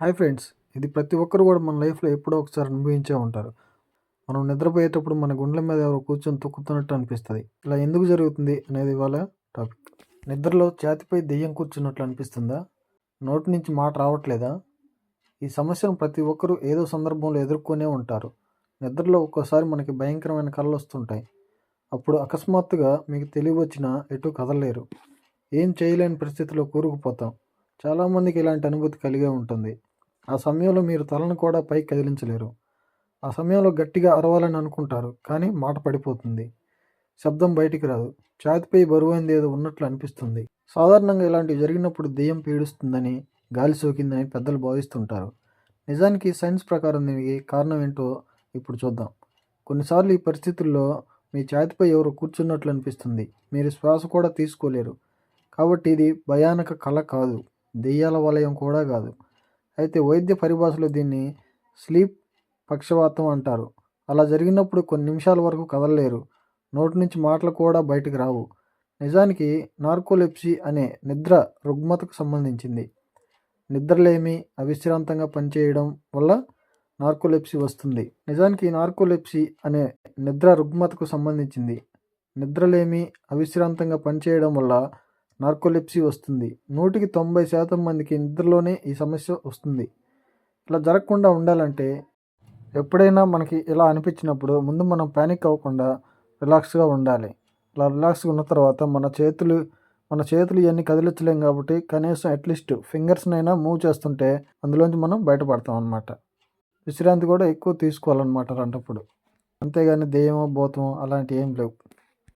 Hi friends. ఇది ప్రతి ఒక్కరు కూడా మన లైఫ్‌లో ఎప్పుడో ఒకసారి అనుభవించే ఉంటారు. మనం నిద్రపోయేటప్పుడు మన గుండెల మీద ఎవరో కూర్చొని తొక్కుతున్నట్టు అనిపిస్తది. ఇలా ఎందుకు జరుగుతుంది అనేది ఇవాళ టాపిక్. నిద్రలో ఛాతీపై దెయ్యం కూర్చున్నట్లు అనిపిస్తుందా? నోటి నుంచి మాట రావట్లేదా? ఈ సమస్యను ప్రతి ఒక్కరూ ఏదో సందర్భంలో ఎదుర్కొనే ఉంటారు. నిద్రలో ఒక్కోసారి మనకి భయంకరమైన కలలొస్తుంటాయి. అప్పుడు అకస్మాత్తుగా మీకు తెలివొచ్చినా ఎటూ కదలలేరు. ఏం చేయలేని పరిస్థితిలో కూరుకుపోతాం. చాలామందికి ఇలాంటి అనుభూతి కలిగే ఉంటుంది. ఆ సమయంలో మీరు తలను కూడా పైకి కదిలించలేరు. ఆ సమయంలో గట్టిగా అరవాలని అనుకుంటారు, కానీ మాట పడిపోతుంది. శబ్దం బయటికి రాదు. ఛాతీపై బరువైనది ఏదో ఉన్నట్లు అనిపిస్తుంది. సాధారణంగా ఇలాంటివి జరిగినప్పుడు దెయ్యం పీడిస్తుందని, గాలి సోకిందని పెద్దలు భావిస్తుంటారు. నిజానికి సైన్స్ ప్రకారం దీనికి కారణం ఏంటో ఇప్పుడు చూద్దాం. కొన్నిసార్లు ఈ పరిస్థితుల్లో మీ ఛాతీపై ఎవరో కూర్చున్నట్లు అనిపిస్తుంది. మీరు శ్వాస కూడా తీసుకోలేరు. కాబట్టి ఇది భయానక కల కాదు, దెయ్యాల వలయం కూడా కాదు. అయితే వైద్య పరిభాషలో దీన్ని స్లీప్ పక్షవాతం అంటారు. అలా జరిగినప్పుడు కొన్ని నిమిషాల వరకు కదలలేరు. నోటి నుంచి మాటలు కూడా బయటకు రావు. నిజానికి నార్కోలెప్సీ అనే నిద్ర రుగ్మతకు సంబంధించింది. నిద్రలేమి, అవిశ్రాంతంగా పనిచేయడం వల్ల నార్కోలెప్సీ వస్తుంది. నిజానికి నార్కోలెప్సీ అనే నిద్ర రుగ్మతకు సంబంధించింది. నిద్రలేమి, అవిశ్రాంతంగా పనిచేయడం వల్ల నార్కోలెప్సీ వస్తుంది. 100కి 90% మందికి నిద్రలోనే ఈ సమస్య వస్తుంది. ఇలా జరగకుండా ఉండాలంటే ఎప్పుడైనా మనకి ఇలా అనిపించినప్పుడు ముందు మనం పానిక్ అవ్వకుండా రిలాక్స్గా ఉండాలి. ఇలా రిలాక్స్గా ఉన్న తర్వాత మన చేతులు ఇవన్నీ కదిలించలేం కాబట్టి కనీసం అట్లీస్ట్ ఫింగర్స్నైనా మూవ్ చేస్తుంటే అందులోంచి మనం బయటపడతాం అన్నమాట. విశ్రాంతి కూడా ఎక్కువ తీసుకోవాలన్నమాట అలాంటప్పుడు. అంతేగాని దెయ్యమో భూతమో అలాంటివి ఏం లేవు.